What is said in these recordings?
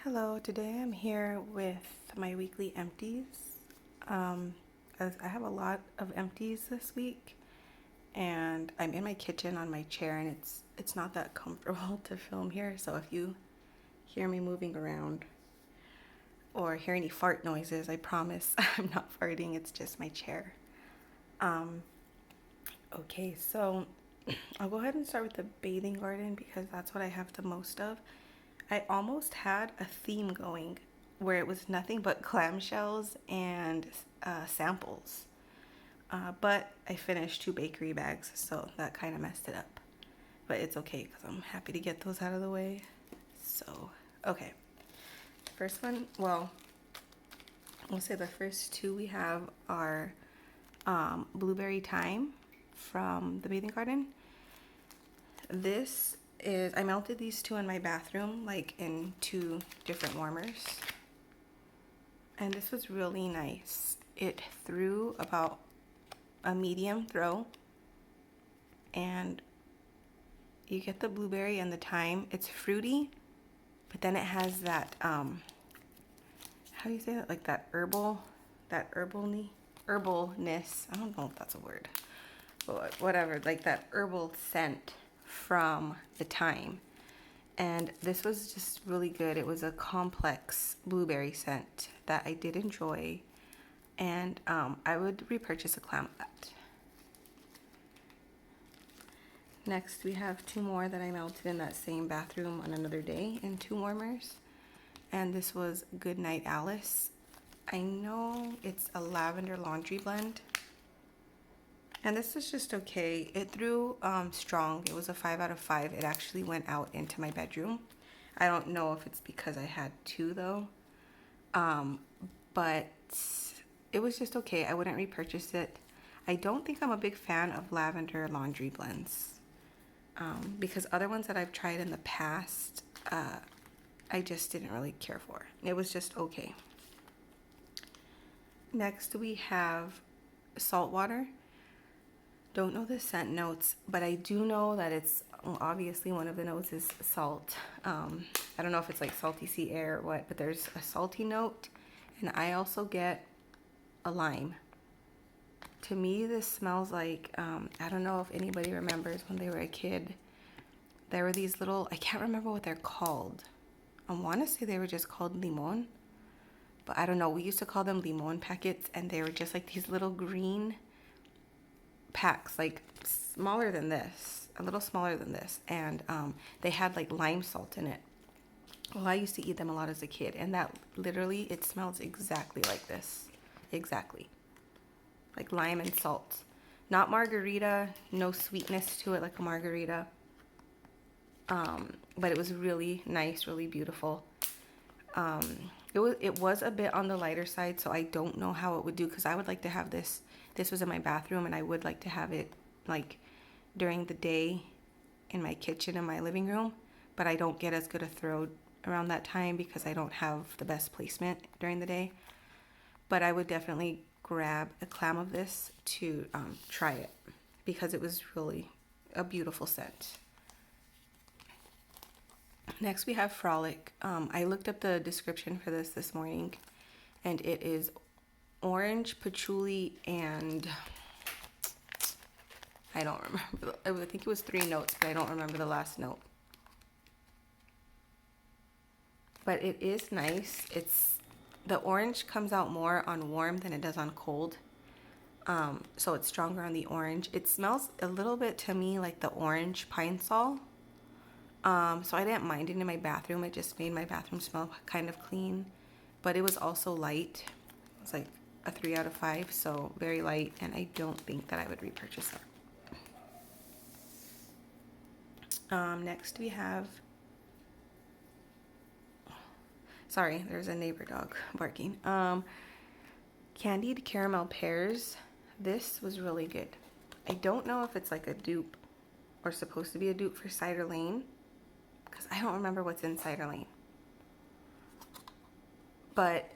Hello, today I'm here with my weekly empties. As I have a lot of empties this week, and I'm in my kitchen on my chair, and it's not that comfortable to film here. So if you hear me moving around or hear any fart noises, I promise I'm not farting. It's just my chair. Okay, so I'll go ahead and start with the bathing garden because that's what I have the most of. I almost had a theme going where it was nothing but clamshells and samples. But I finished 2 bakery bags, so that kind of messed it up. But it's okay because I'm happy to get those out of the way. So, okay. First one, well, we'll say the first two we have are blueberry thyme from the bathing garden. I melted these two in my bathroom, like in 2 different warmers. And this was really nice. It threw about a medium throw. And you get the blueberry and the thyme. It's fruity, but then it has that, how do you say that? Like that herbalness. I don't know if that's a word. But whatever, like that herbal scent from the thyme. And this was just really good. It was a complex blueberry scent that I did enjoy, and I would repurchase a clam of that. Next, we have 2 more that I melted in that same bathroom on another day in 2 warmers, and this was Goodnight Alice. I know it's a lavender laundry blend, and this is just okay. It threw strong. It was a 5 out of 5. It actually went out into my bedroom. I don't know if it's because I had 2 though. But it was just okay. I wouldn't repurchase it. I don't think I'm a big fan of lavender laundry blends. Because other ones that I've tried in the past, I just didn't really care for. It was just okay. Next we have saltwater. Don't know the scent notes, but I do know that it's obviously one of the notes is salt. I don't know if it's like salty sea air or what, but there's a salty note, and I also get a lime. To me, this smells like, I don't know if anybody remembers when they were a kid, there were these little, I can't remember what they're called. I want to say they were just called limon, but I don't know. We used to call them limon packets, and they were just like these little green packs, like smaller than this, a little smaller than this, and they had like lime salt in it. Well, I used to eat them a lot as a kid, and that literally, it smells exactly like this. Exactly. Like lime and salt. Not margarita, no sweetness to it like a margarita. But it was really nice, really beautiful. It was a bit on the lighter side, so I don't know how it would do, because I would like to have this. This was in my bathroom, and I would like to have it like during the day in my kitchen in my living room, but I don't get as good a throw around that time because I don't have the best placement during the day. But I would definitely grab a clam of this to try it because it was really a beautiful scent. Next we have Frolic. I looked up the description for this morning, and it is orange, patchouli, and I don't remember. I think it was 3 notes, but I don't remember the last note. But it is nice. The orange comes out more on warm than it does on cold. So it's stronger on the orange. It smells a little bit to me like the orange pine sol. So I didn't mind it in my bathroom. It just made my bathroom smell kind of clean. But it was also light. It was like a 3 out of 5, so very light, and I don't think that I would repurchase it. Next we have, sorry, there's a neighbor dog barking. Candied caramel pears. This was really good. I don't know if it's like a dupe or supposed to be a dupe for Cider Lane, because I don't remember what's in Cider Lane. But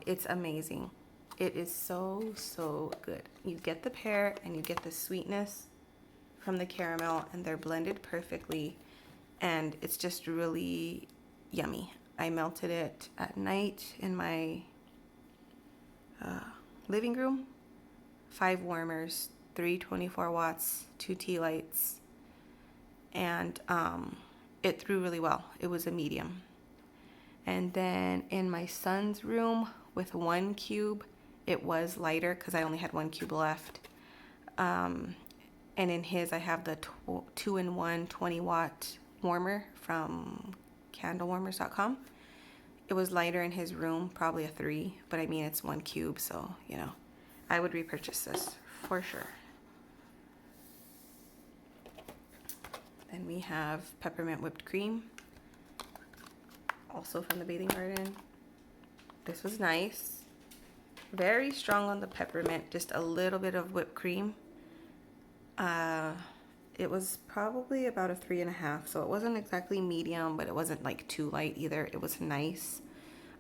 it's amazing. It is so good. You get the pear and you get the sweetness from the caramel, and they're blended perfectly, and it's just really yummy. I melted it at night in my living room. 5 warmers, 3 24 watts, 2 tea lights, and it threw really well. It was a medium. And then in my son's room with 1 cube, it was lighter because I only had 1 cube left. And in his, I have the 2-in-1 20-watt warmer from candlewarmers.com. It was lighter in his room, probably a 3, but I mean, it's 1 cube, so, you know, I would repurchase this for sure. Then we have peppermint whipped cream, also from the Bathing Garden. This was nice. Very strong on the peppermint, just a little bit of whipped cream. It was probably about a 3.5, so it wasn't exactly medium, but it wasn't like too light either. It was nice,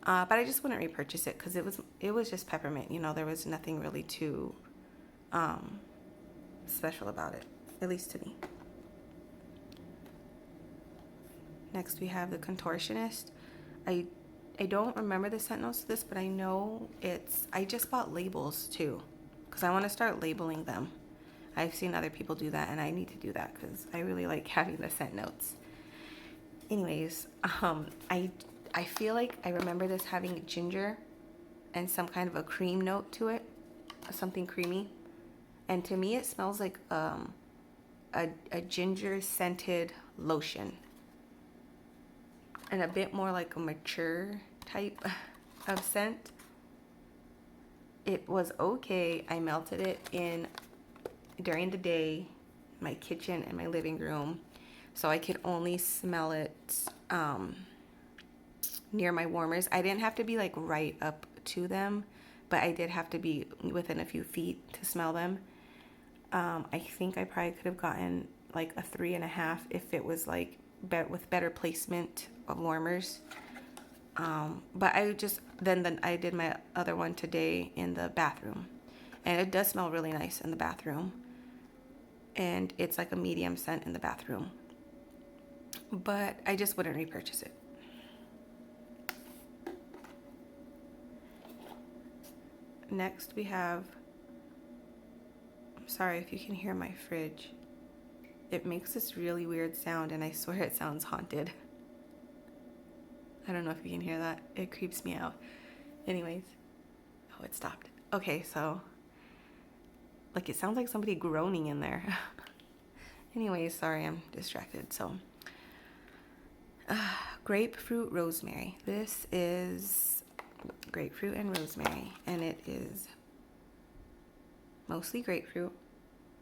but I just wouldn't repurchase it because it was just peppermint. You know, there was nothing really too special about it, at least to me. Next we have the Contortionist. I don't remember the scent notes to this, but I know I just bought labels too because I want to start labeling them. I've seen other people do that, and I need to do that because I really like having the scent notes. Anyways, I feel like I remember this having ginger and some kind of a cream note to it, something creamy. And to me, it smells like a ginger scented lotion, and a bit more like a mature type of scent. It was okay. I melted it in during the day, my kitchen and my living room, so I could only smell it near my warmers. I didn't have to be like right up to them, but I did have to be within a few feet to smell them. I think I probably could have gotten like a 3.5 if it was like with better placement of warmers. But then I did my other one today in the bathroom, and it does smell really nice in the bathroom. And it's like a medium scent in the bathroom, but I just wouldn't repurchase it. Next we have, I'm sorry if you can hear my fridge. It makes this really weird sound, and I swear it sounds haunted. I don't know if you can hear that. It creeps me out. Anyways, oh, it stopped. Okay, so like it sounds like somebody groaning in there. Anyways, sorry, I'm distracted. So grapefruit rosemary. This is grapefruit and rosemary, and it is mostly grapefruit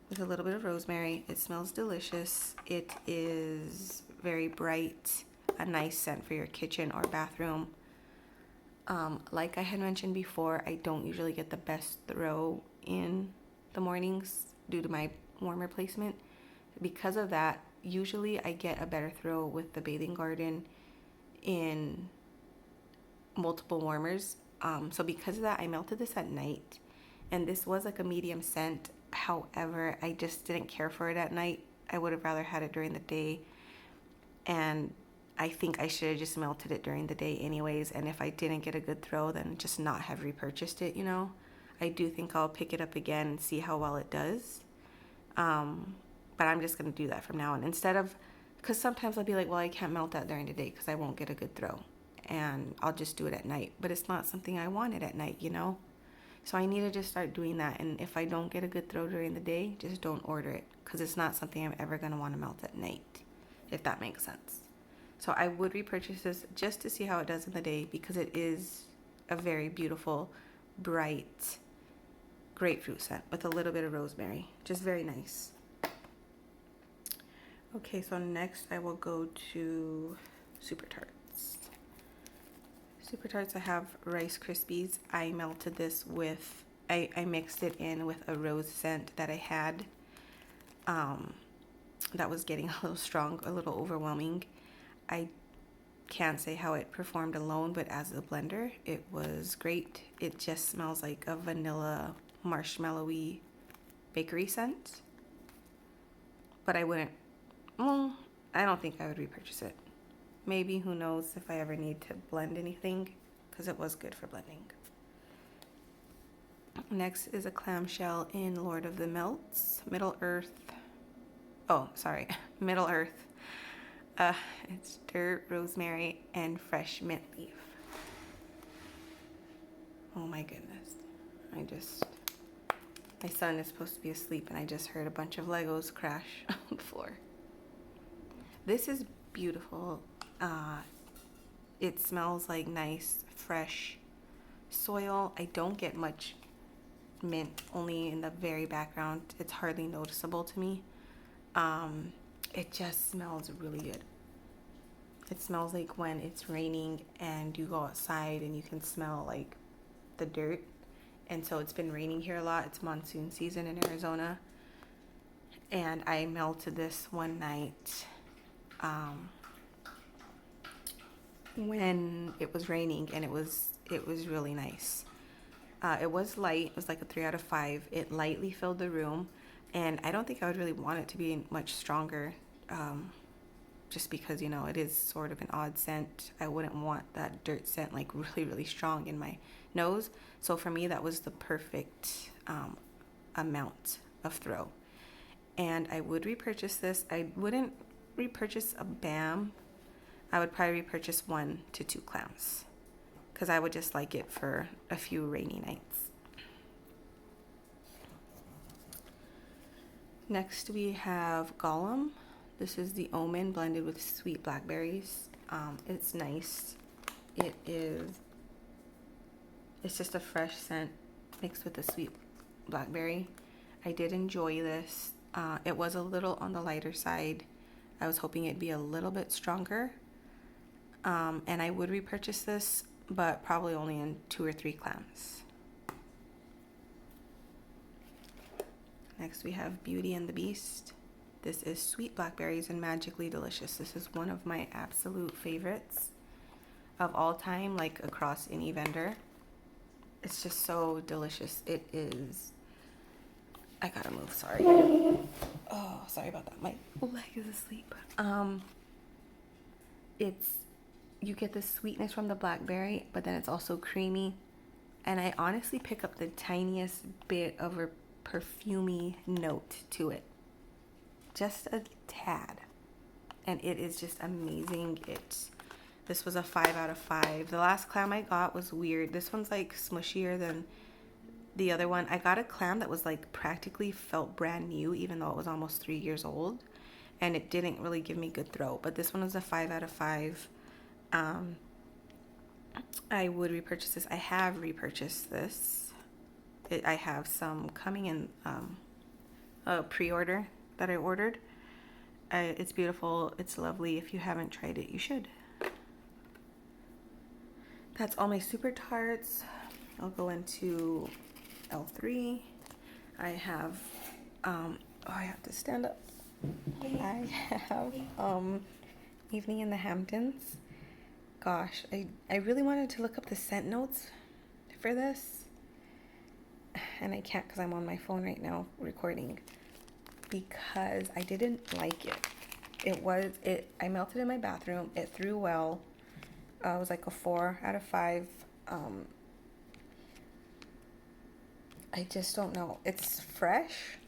with a little bit of rosemary. It smells delicious. It is very bright, a nice scent for your kitchen or bathroom. Like I had mentioned before, I don't usually get the best throw in the mornings due to my warmer placement. Because of that, usually I get a better throw with the Bathing Garden in multiple warmers. So because of that, I melted this at night, and this was like a medium scent. However, I just didn't care for it at night. I would have rather had it during the day, and I think I should have just melted it during the day anyways. And if I didn't get a good throw, then just not have repurchased it, you know. I do think I'll pick it up again and see how well it does. But I'm just going to do that from now on. Instead of, because sometimes I'll be like, well, I can't melt that during the day because I won't get a good throw. And I'll just do it at night. But it's not something I wanted at night, you know. So I need to just start doing that. And if I don't get a good throw during the day, just don't order it. Because it's not something I'm ever going to want to melt at night, if that makes sense. So I would repurchase this just to see how it does in the day, because it is a very beautiful, bright grapefruit scent with a little bit of rosemary. Just very nice. Okay, so next I will go to Supertarts. Supertarts, I have Rice Krispies. I melted this with, I mixed it in with a rose scent that I had that was getting a little strong, a little overwhelming. I can't say how it performed alone, but as a blender, it was great. It just smells like a vanilla, marshmallowy bakery scent. But I don't think I would repurchase it. Maybe, who knows, if I ever need to blend anything, because it was good for blending. Next is a clamshell in Lord of the Melts, Middle Earth. Oh, sorry, Middle Earth. It's dirt, rosemary, and fresh mint leaf. Oh my goodness. My son is supposed to be asleep and I just heard a bunch of Legos crash on the floor. This is beautiful. It smells like nice, fresh soil. I don't get much mint, only in the very background. It's hardly noticeable to me. It just smells really good. It smells like when it's raining and you go outside and you can smell like the dirt. And so it's been raining here a lot. It's monsoon season in Arizona. And I melted this one night when it was raining, and it was really nice. It was light. It was like a 3 out of 5. It lightly filled the room, and I don't think I would really want it to be much stronger, just because, you know, it is sort of an odd scent. I wouldn't want that dirt scent like really, really strong in my nose. So for me, that was the perfect amount of throw. And I would repurchase this. I wouldn't repurchase a BAM. I would probably repurchase 1 to 2 clams, because I would just like it for a few rainy nights. Next we have Gollum. This is the Omen blended with sweet blackberries. It's nice. It's just a fresh scent mixed with the sweet blackberry. I did enjoy this. It was a little on the lighter side. I was hoping it'd be a little bit stronger. And I would repurchase this, but probably only in 2 or 3 clams. Next we have Beauty and the Beast. This is sweet blackberries and magically delicious. This is one of my absolute favorites of all time, like across any vendor. It's just so delicious. It is. I gotta move, sorry. Oh, sorry about that. My leg is asleep. You get the sweetness from the blackberry, but then it's also creamy. And I honestly pick up the tiniest bit of a perfumey note to it. Just a tad. And it is just amazing. This was a 5 out of 5. The last clam I got was weird. This one's like smushier than the other one. I got a clam that was like practically felt brand new, even though it was almost 3 years old. And it didn't really give me good throat. But this one was a 5 out of 5. I would repurchase this. I have repurchased this. I have some coming in a pre-order that I ordered. It's beautiful. It's lovely. If you haven't tried it, you should. That's all my Supertarts. I'll go into L3. I have, I have to stand up. I have Evening in the Hamptons. Gosh, I really wanted to look up the scent notes for this, and I can't because I'm on my phone right now recording, because I didn't like it. I melted in my bathroom. It threw well. It was like a 4 out of 5. I just don't know. It's fresh.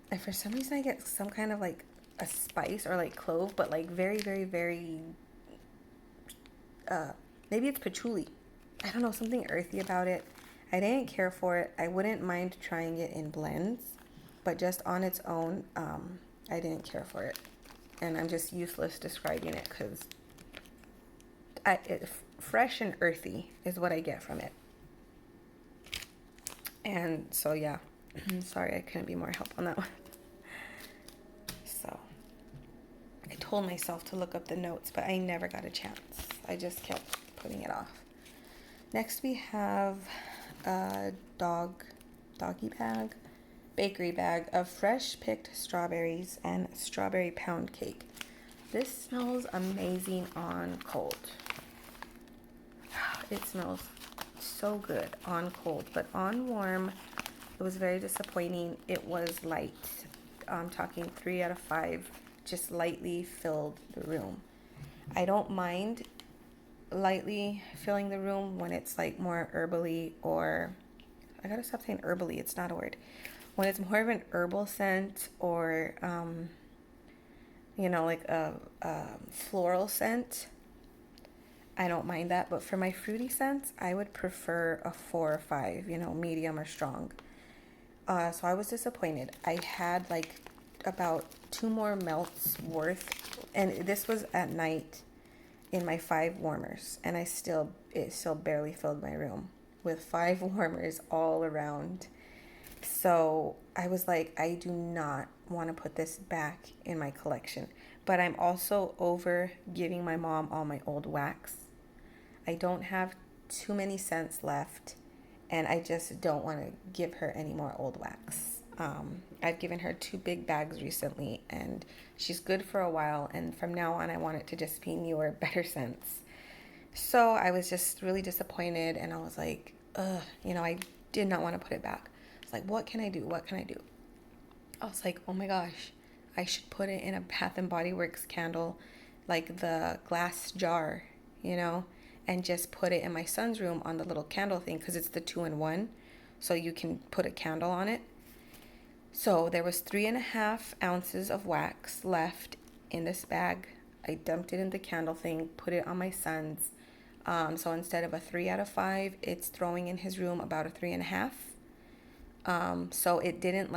And for some reason I get some kind of like a spice or like clove, but like very, very, very, maybe it's patchouli. I don't know, something earthy about it. I didn't care for it. I wouldn't mind trying it in blends, but just on its own, I didn't care for it. And I'm just useless describing it because fresh and earthy is what I get from it. And so, yeah, sorry I couldn't be more help on that one. So, I told myself to look up the notes, but I never got a chance. I just kept putting it off. Next we have a doggy bag, bakery bag of fresh picked strawberries and strawberry pound cake. This smells amazing on cold. It smells so good on cold, but on warm, it was very disappointing. It was light. I'm talking 3 out of 5 just lightly filled the room. I don't mind lightly filling the room when it's like more herbally, or I gotta stop saying herbally, it's not a word. When it's more of an herbal scent, or like a floral scent, I don't mind that. But for my fruity scents, I would prefer a 4 or 5, medium or strong. So I was disappointed. I had like about 2 more melts worth, and this was at night in my 5 warmers, and it still barely filled my room with 5 warmers all around. So I was like, I do not want to put this back in my collection. But I'm also over giving my mom all my old wax. I don't have too many scents left, and I just don't want to give her any more old wax. I've given her 2 big bags recently, and she's good for a while, and from now on I want it to just be newer, better scents. So I was just really disappointed, and I was like, I did not want to put it back. It's like, what can I do? What can I do? I was like, oh my gosh, I should put it in a Bath and Body Works candle, like the glass jar, and just put it in my son's room on the little candle thing, because it's the 2-in-1, so you can put a candle on it. So there was 3.5 ounces of wax left in this bag. I dumped it in the candle thing, put it on my son's. So instead of a 3 out of 5, it's throwing in his room about a 3.5. So it didn't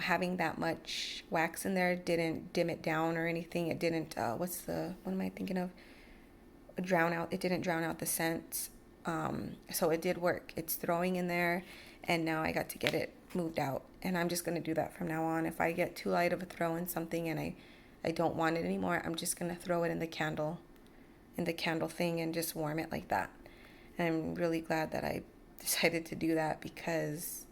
having that much wax in there didn't dim it down or anything. It didn't, what am I thinking of? It didn't drown out the scent. So it did work. It's throwing in there, and now I got to get it moved out. And I'm just going to do that from now on. If I get too light of a throw in something and I don't want it anymore, I'm just going to throw it in the candle thing and just warm it like that. And I'm really glad that I decided to do that, because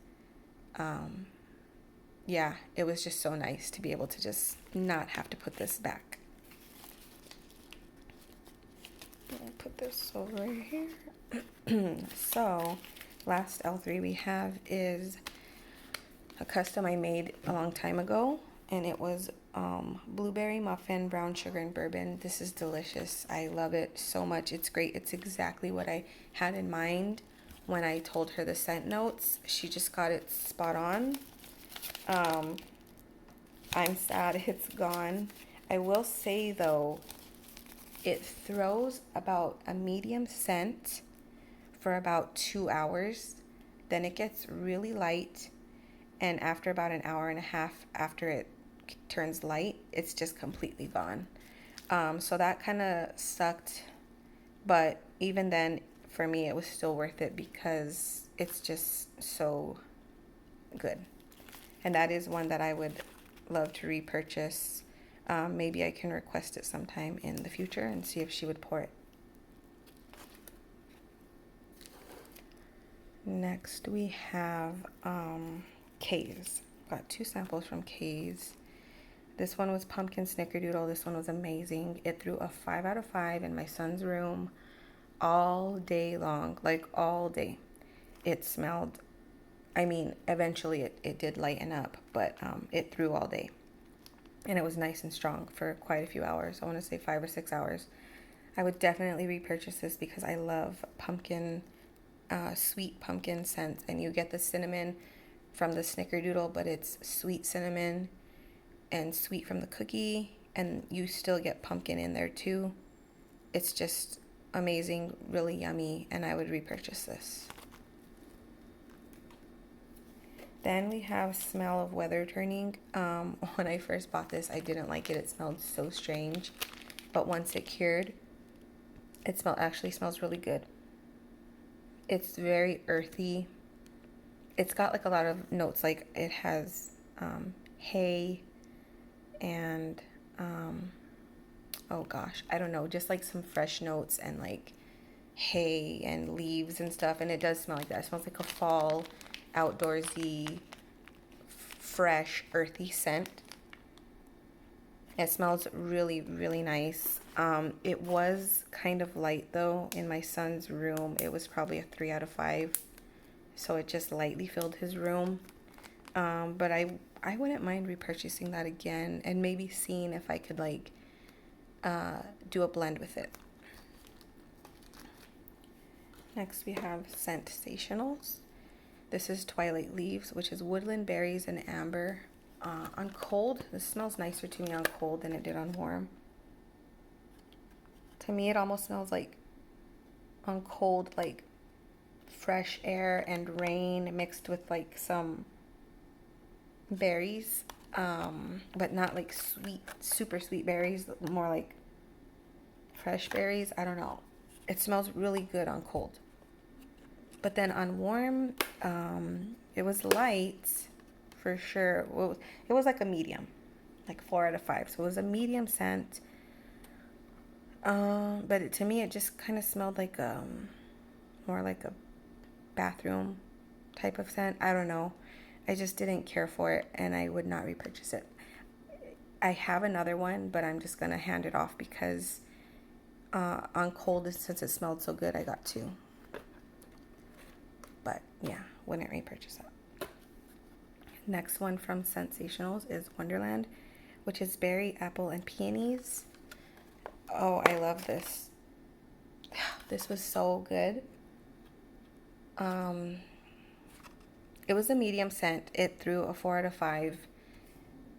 it was just so nice to be able to just not have to put this back. I'll put this over here. So last L3 we have is a custom I made a long time ago, and it was blueberry muffin, brown sugar, and bourbon. This is delicious. I love it so much. It's great. It's exactly what I had in mind when I told her the scent notes. She just got it spot on. I'm sad it's gone. I will say though, it throws about a medium scent for about 2 hours. Then it gets really light, and after about an hour and a half after it turns light, it's just completely gone. So that kind of sucked, but even then, for me, it was still worth it because it's just so good. And that is one that I would love to repurchase. Maybe I can request it sometime in the future and see if she would pour it. Next we have Kaes. Got 2 samples from Kaes. This one was pumpkin snickerdoodle. This one was amazing. It threw a 5 out of 5 in my son's room all day long, like all day. It smelled, eventually it did lighten up, but it threw all day. And it was nice and strong for quite a few hours. I want to say 5 or 6 hours. I would definitely repurchase this because I love pumpkin, sweet pumpkin scents. And you get the cinnamon from the snickerdoodle, but it's sweet cinnamon and sweet from the cookie. And you still get pumpkin in there too. It's just amazing, really yummy, and I would repurchase this. Then we have Smell of Weather Turning. When I first bought this, I didn't like it. It smelled so strange. But once it cured, it actually smells really good. It's very earthy. It's got like a lot of notes. Like it has hay and I don't know, just like some fresh notes and like hay and leaves and stuff. And it does smell like that. It smells like a fall, outdoorsy, fresh, earthy scent. It smells really, really nice. It was kind of light though in my son's room. It was probably a 3 out of 5. So it just lightly filled his room. But I I wouldn't mind repurchasing that again and maybe seeing if I could like do a blend with it. Next we have scentsationals. This is Twilight Leaves, which is woodland berries and amber. On cold, this smells nicer to me on cold than it did on warm. To me, it almost smells like on cold, like fresh air and rain mixed with like some berries, but not like sweet, super sweet berries, more like fresh berries. I don't know. It smells really good on cold. But then on warm, it was light for sure. It was like a medium, like 4 out of 5. So it was a medium scent. But to me, it just kind of smelled like more like a bathroom type of scent. I don't know. I just didn't care for it, and I would not repurchase it. I have another one, but I'm just gonna hand it off because on cold, since it smelled so good, I got 2. But yeah, wouldn't repurchase that. Next one from Scentsationals is Wonderland, which is berry, apple, and peonies. Oh, I love this. This was so good. It was a medium scent. It threw a 4 out of 5.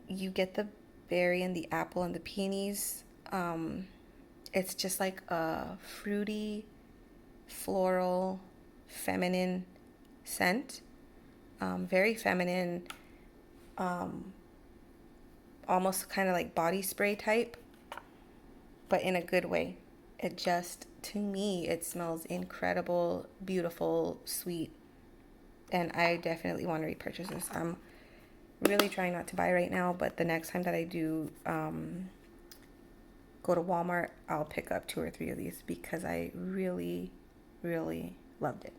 You get the berry and the apple and the peonies. It's just like a fruity, floral, feminine scent. Very feminine, almost kind of like body spray type, but in a good way. It just, to me, it smells incredible, beautiful, sweet, and I definitely want to repurchase this. I'm really trying not to buy right now, but the next time that I do go to Walmart, I'll pick up 2 or 3 of these because I really, really loved it.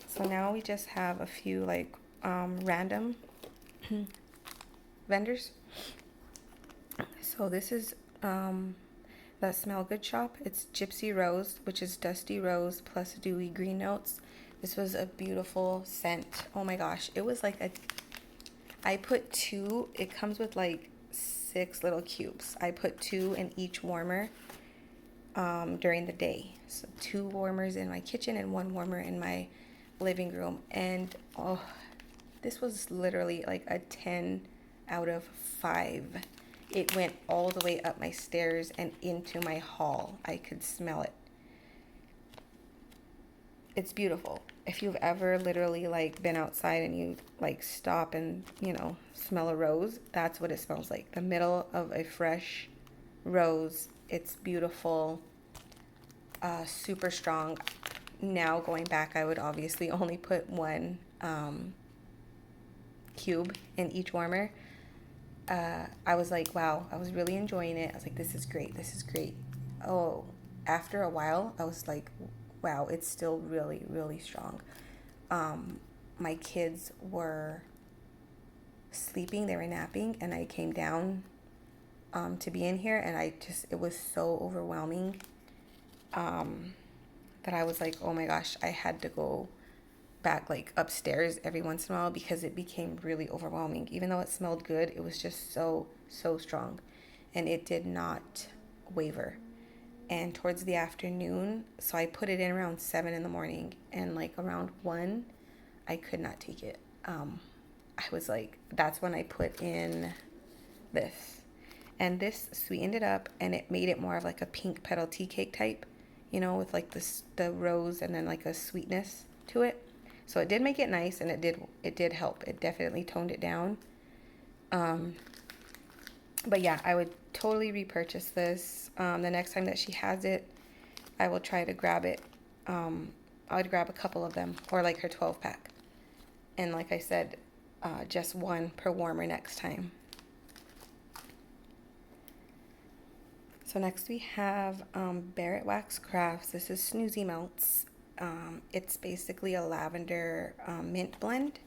So now we just have a few like random vendors. So this is the Smell Good shop. It's Gypsy Rose, which is dusty rose plus dewy green notes. This was a beautiful scent. Oh my gosh, it was like I put 2. It comes with like 6 little cubes. I put 2 in each warmer during the day. So 2 warmers in my kitchen and 1 warmer in my living room. And oh, this was literally like a 10 out of 5. It went all the way up my stairs and into my hall. I could smell it. It's beautiful. If you've ever literally like been outside and you like stop and, you know, smell a rose, that's what it smells like. The middle of a fresh rose. It's beautiful, super strong. Now going back, I would obviously only put 1 cube in each warmer. I was like, wow, I was really enjoying it. I was like, this is great. This is great. Oh, after a while, I was like, wow, it's still really, really strong. My kids were sleeping. They were napping, and I came down to be in here, and it was so overwhelming that I was like, oh my gosh, I had to go back like upstairs every once in a while because it became really overwhelming. Even though it smelled good, it was just so strong, and it did not waver. And towards the afternoon, so I put it in around 7 in the morning, and like around 1, I could not take it. I was like, that's when I put in this, and this sweetened it up, and it made it more of like a pink petal tea cake type, you know, with like the rose and then like a sweetness to it. So it did make it nice, and it did help. It definitely toned it down. But yeah, I would totally repurchase this. The next time that she has it, I will try to grab it. I would grab a couple of them, or like her 12-pack. And like I said, just 1 per warmer next time. So next we have Barrett Wax Crafts. This is Snoozy Melts. It's basically a lavender mint blend,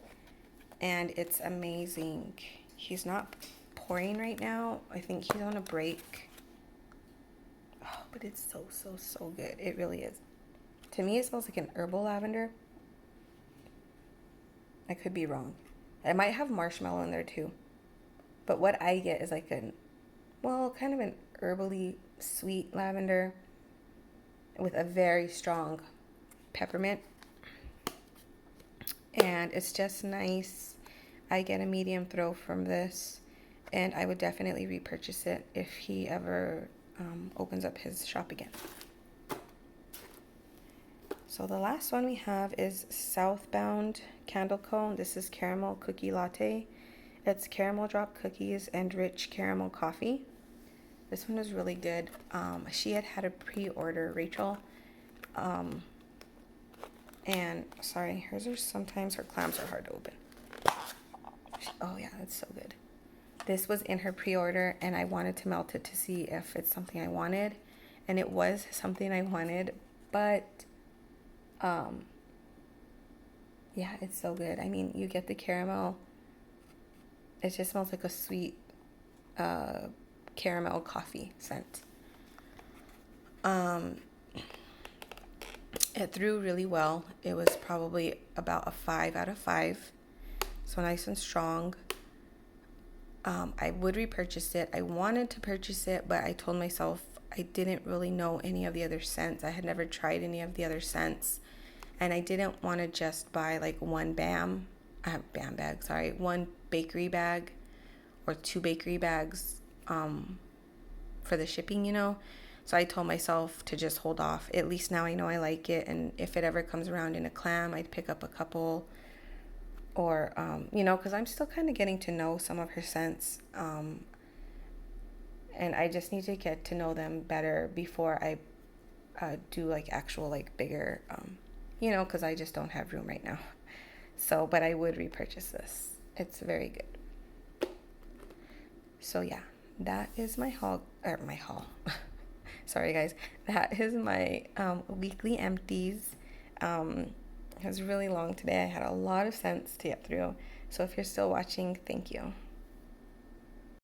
and it's amazing. He's not pouring right now. I think he's on a break. Oh, but it's so good. It really is. To me, it smells like an herbal lavender. I could be wrong. It might have marshmallow in there too. But what I get is like kind of an herbally sweet lavender with a very strong peppermint. And it's just nice. I get a medium throw from this, and I would definitely repurchase it if he ever opens up his shop again. So the last one we have is Southbound Candle Cone. This is caramel cookie latte. It's caramel drop cookies and rich caramel coffee. This one is really good. She had a pre-order, Rachel. And sorry, sometimes her clams are hard to open. Oh yeah, that's so good. This was in her pre-order, and I wanted to melt it to see if it's something I wanted, and it was something I wanted, but yeah, it's so good. I mean, you get the caramel. It just smells like a sweet caramel coffee scent. It threw really well. It was probably about a 5 out of 5. So nice and strong. I would repurchase it. I wanted to purchase it, but I told myself I didn't really know any of the other scents. I had never tried any of the other scents. And I didn't want to just buy like one one bakery bag or 2 bakery bags for the shipping, you know. So I told myself to just hold off. At least now I know I like it, and if it ever comes around in a clam, I'd pick up a couple. Or, you know, because I'm still kind of getting to know some of her scents. And I just need to get to know them better before I do like actual like bigger, you know, because I just don't have room right now. So, but I would repurchase this. It's very good. So yeah, that is my haul. Sorry guys. That is my weekly empties. It was really long today. I had a lot of scents to get through. So if you're still watching, thank you.